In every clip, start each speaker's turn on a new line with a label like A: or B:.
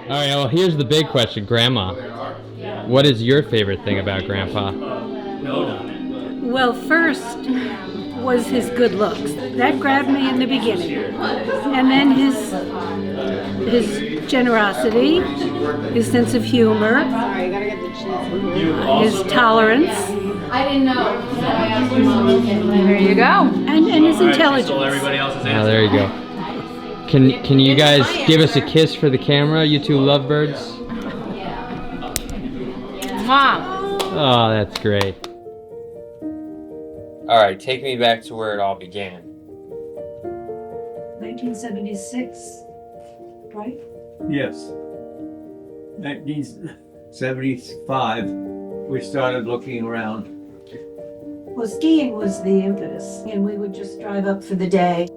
A: All right, well, here's the big question, Grandma. What is your favorite thing about Grandpa?
B: Well, first was his good looks. That grabbed me in the beginning. And then his generosity, his sense of humor, his tolerance,
C: There you go.
B: and his intelligence.
A: Oh, there you go. Can you guys give us a kiss for the camera, you two lovebirds?
C: Mom.
A: Oh, that's great. All right, take me back to where it all began.
B: 1976, right?
D: Yes. 1975, we started looking around.
B: Well, skiing was the impetus, and we would just drive up for the day,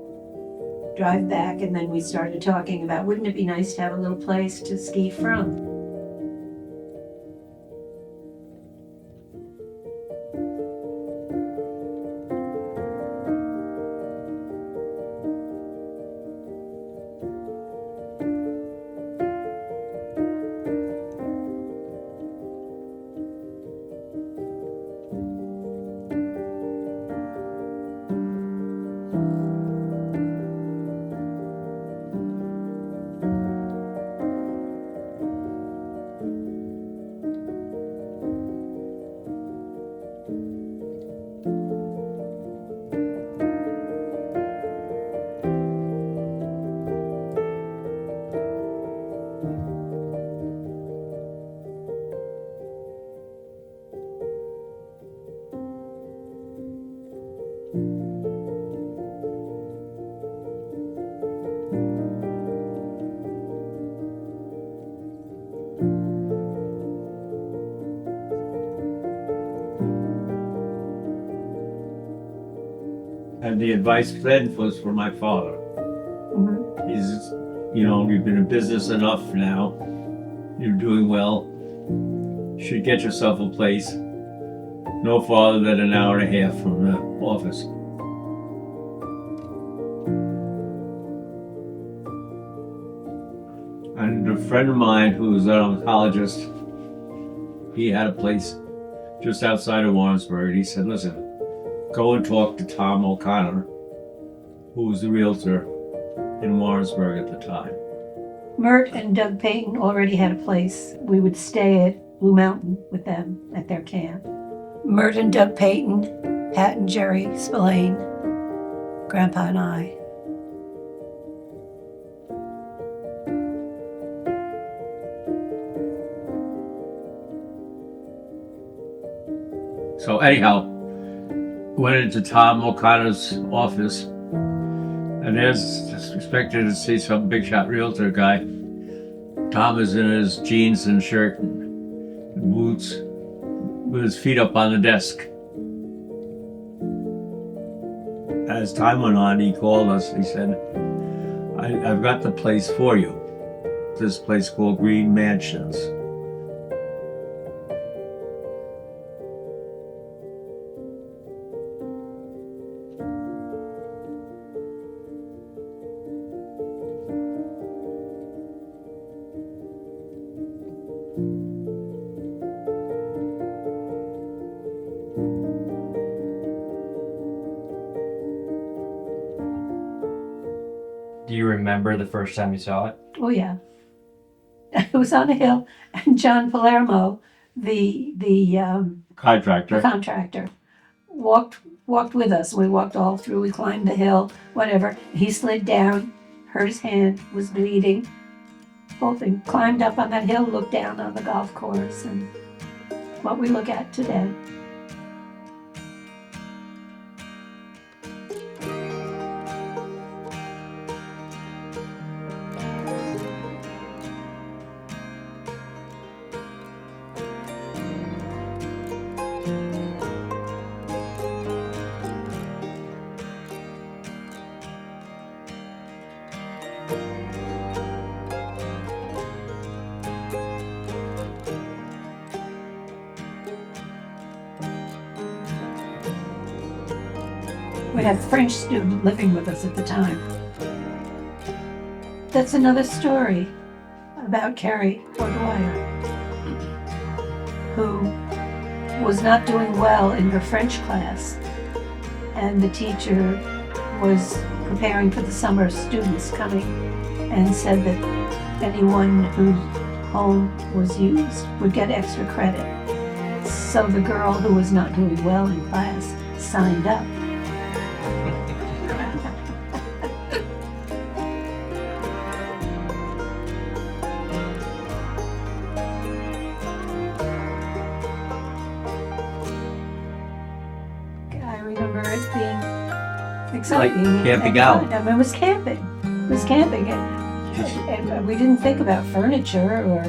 B: drive back, and then we started talking about, wouldn't it be nice to have a little place to ski from?
D: And the advice then was from my father.
B: Mhm.
D: He's, you've been in business enough now. You're doing well. You should get yourself a place no farther than an hour and a half from the office. And a friend of mine who was an oncologist, he had a place just outside of Warrensburg. And he said, listen, go and talk to Tom O'Connor, who was the realtor in Warrensburg at the time.
B: Mert and Doug Payton already had a place. We would stay at Blue Mountain with them at their camp. Mert and Doug Payton, Pat and Jerry Spillane, Grandpa and I.
D: So anyhow, went into Tom O'Connor's office, and there's expected to see some big shot realtor guy. Tom is in his jeans and shirt and boots with his feet up on the desk. As time went on, he called us. He said, I've got the place for you. This place called Green Mansions.
A: Do you remember the first time you saw it?
B: Oh yeah, it was on a hill, and John Palermo, the
D: Contractor.
B: contractor, walked with us. We walked all through. We climbed the hill, whatever. He slid down, hurt his hand, was bleeding. Whole thing. Climbed up on that hill, looked down on the golf course, and what we look at today. We had a French student living with us at the time. That's another story. about Carrie O'Dwyer, who was not doing well in her French class, and the teacher was preparing for the summer students coming and said that anyone whose home was used would get extra credit. So the girl who was not doing well in class signed up. I remember it being exciting.
D: Like camping
B: and
D: out.
B: fun. I mean, it was camping. It was camping. And we didn't think about furniture or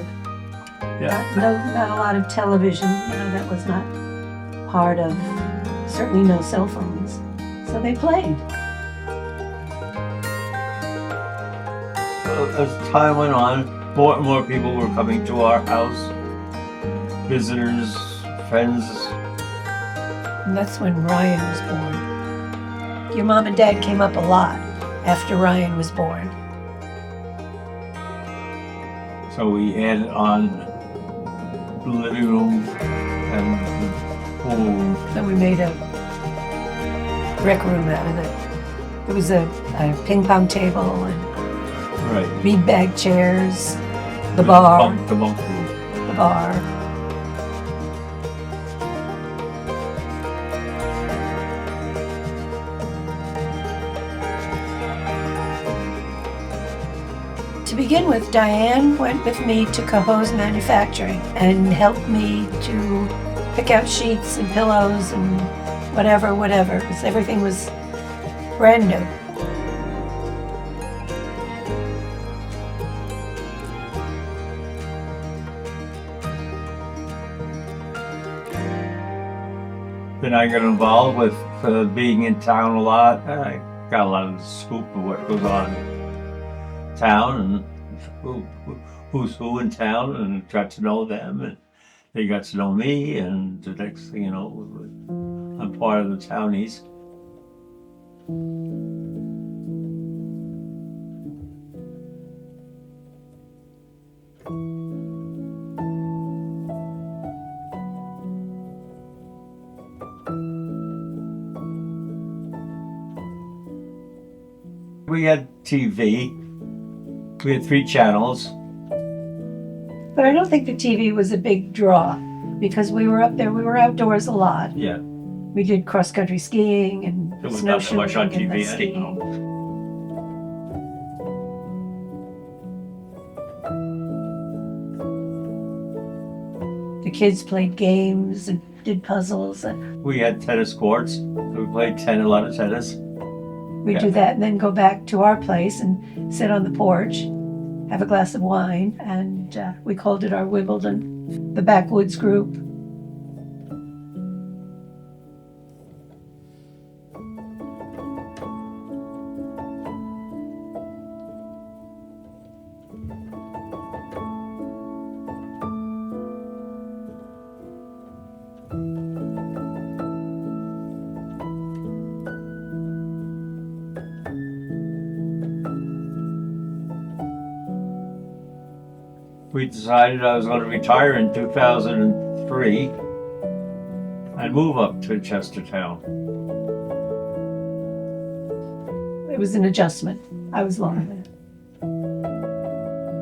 B: not a lot of television. You know, that was not part of, certainly no cell phones. So they played.
D: As time went on, more and more people were coming to our house. Visitors, friends.
B: And that's when Ryan was born. Your mom and dad came up a lot after Ryan was born.
D: So we added on the living room and the pool.
B: Then we made a rec room out of it. There was a ping pong table and
D: Right.
B: beanbag chairs, the bar,
D: The bunk room.
B: the bar. To begin with, Diane went with me to Cohoes Manufacturing and helped me to pick out sheets and pillows and whatever, because everything was brand new.
D: Then I got involved with being in town a lot. I got a lot of the scoop of what goes on in town and who's who in town, and got to know them, and they got to know me, and the next thing you know, I'm part of the townies. We had TV. We had 3 channels.
B: But I don't think the TV was a big draw because we were up there, we were outdoors a lot.
D: Yeah.
B: We did cross-country skiing and
D: There was not so
B: snowshoeing
D: much on
B: and the
D: TV
B: skiing.
D: anyhow.
B: The kids played games and did puzzles. And
D: We had tennis courts. We played a lot of tennis.
B: we'd do that and then go back to our place and sit on the porch, have a glass of wine, and we called it our Wimbledon, the Backwoods Group.
D: We decided I was going to retire in 2003 and move up to Chestertown.
B: It was an adjustment. I was long there.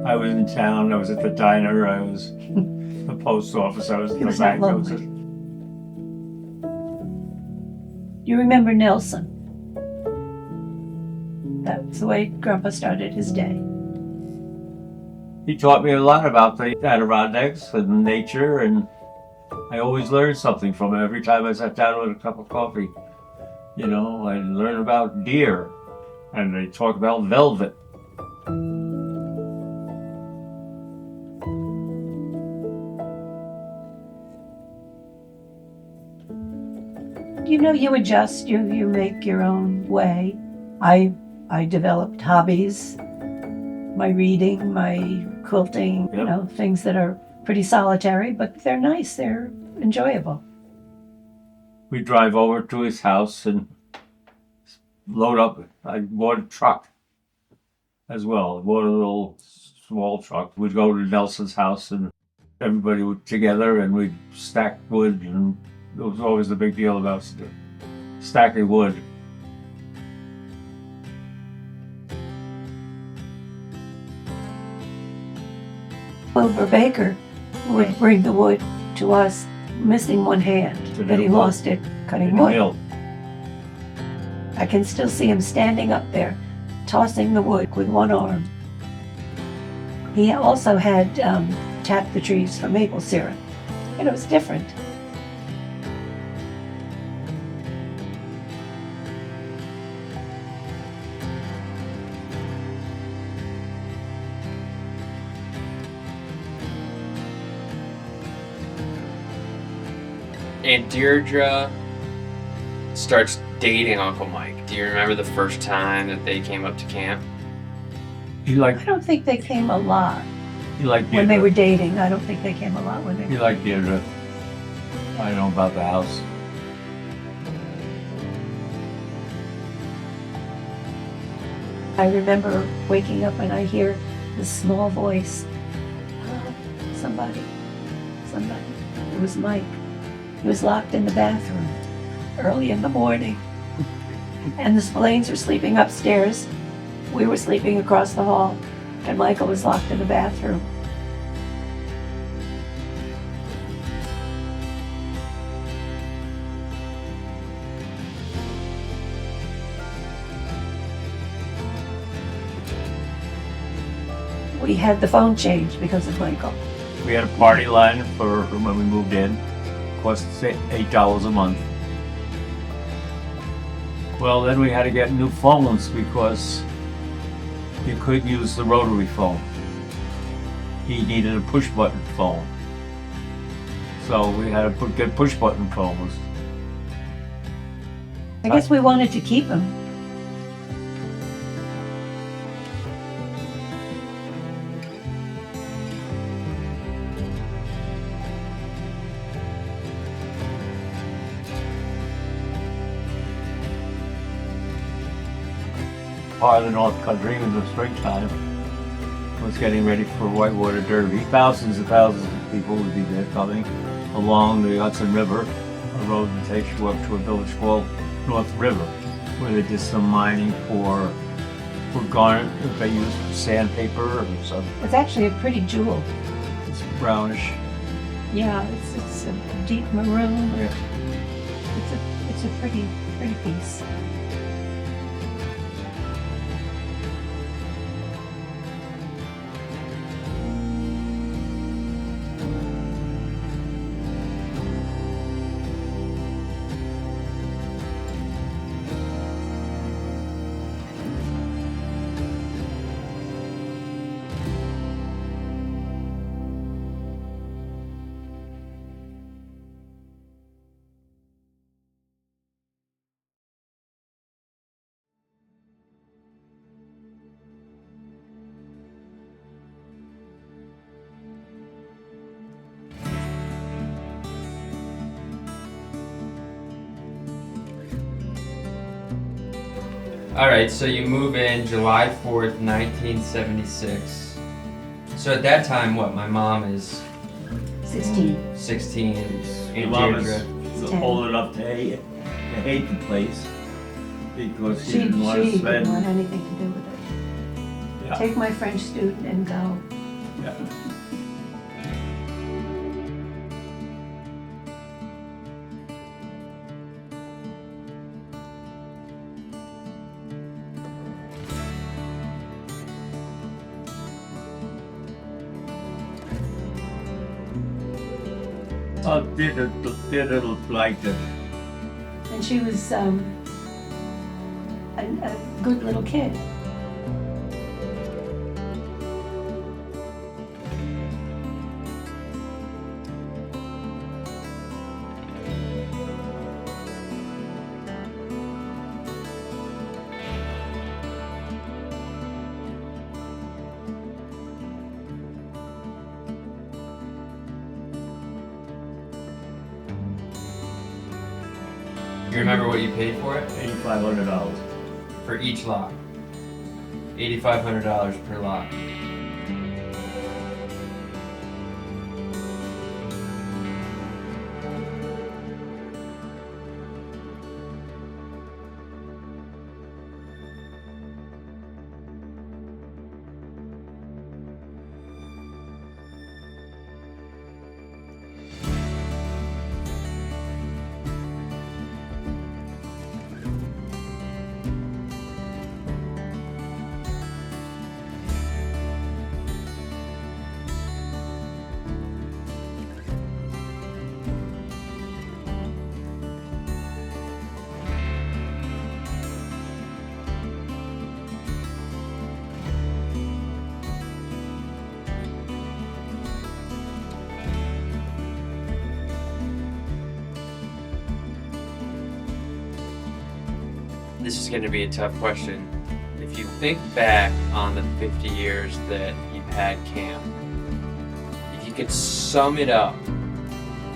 D: I was in town. I was at the diner. I was at the post office. I was at
B: It
D: the
B: was not
D: bank. I was
B: lonely. You remember Nelson? That's the way Grandpa started his day.
D: He taught me a lot about the Adirondacks and nature, and I always learned something from him every time I sat down with a cup of coffee. You know, I learned about deer, and they talk about velvet.
B: You know, you adjust, you make your own way. I developed hobbies, my reading, my quilting, you
D: Yep.
B: know, things that are pretty solitary, but they're nice, they're enjoyable.
D: We drive over to his house and load up. I bought a truck as well. I bought a little small truck. We'd go to Nelson's house and everybody would together and we'd stack wood, and it was always the big deal about stacking wood.
B: Wilbur Baker would bring the wood to us, missing one hand, but he lost it cutting
D: In the
B: wood.
D: mill.
B: I can still see him standing up there, tossing the wood with one arm. He also had tapped the trees for maple syrup, and it was different.
A: And Deirdre starts dating Uncle Mike. Do you remember the first time that they came up to camp?
D: He
B: I
D: liked
B: don't think they came a lot when they
D: Deirdre.
B: were dating. I don't think they came a lot when they
D: He liked Deirdre. I know about the house.
B: I remember waking up and I hear this small voice. "Oh, somebody. It was Mike. He was locked in the bathroom early in the morning. And the Spillanes were sleeping upstairs. We were sleeping across the hall. And Michael was locked in the bathroom. We had the phone changed because of Michael.
D: We had a party line for when we moved in. Cost $8 a month. Well, then we had to get new phones because you couldn't use the rotary phone. He needed a push button phone. So we had to get push button phones.
B: I guess we wanted to keep him.
D: Part of the North Country in the springtime was getting ready for Whitewater Derby. Thousands and thousands of people would be there coming along the Hudson River, a road that takes you up to a village called North River, where they did some mining for garnet that they used for sandpaper or something.
B: It's actually a pretty jewel.
D: It's brownish.
B: Yeah, it's a deep maroon.
D: Yeah.
B: It's a pretty piece.
A: All right, so you move in July 4th, 1976. So at that time, what? My mom is
B: 16.
A: 16
D: Your
A: and
D: mom
A: Deirdre.
D: was old enough to hate the place because she
B: She
D: didn't want to
B: didn't
D: spend.
B: want anything to do with it.
D: Yeah.
B: Take my French student and go.
D: Yeah. Deirdre liked it.
B: And she was a good little kid.
A: You remember what you paid for it?
D: $8,500.
A: For each lot. $8,500 per lot. this is going to be a tough question. If you think back on the 50 years that you've had camp, if you could sum it up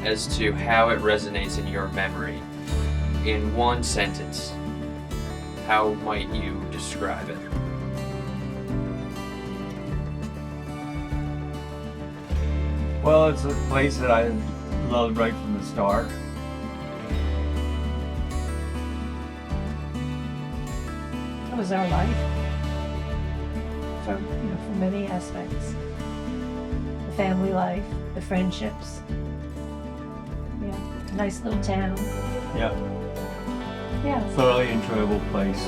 A: as to how it resonates in your memory in one sentence, how might you describe it?
E: Well, it's a place that I loved right from the start.
B: That was our life. From many aspects. The family life, the friendships. Yeah, nice little town.
E: Yeah,
B: Yeah.
E: thoroughly enjoyable place.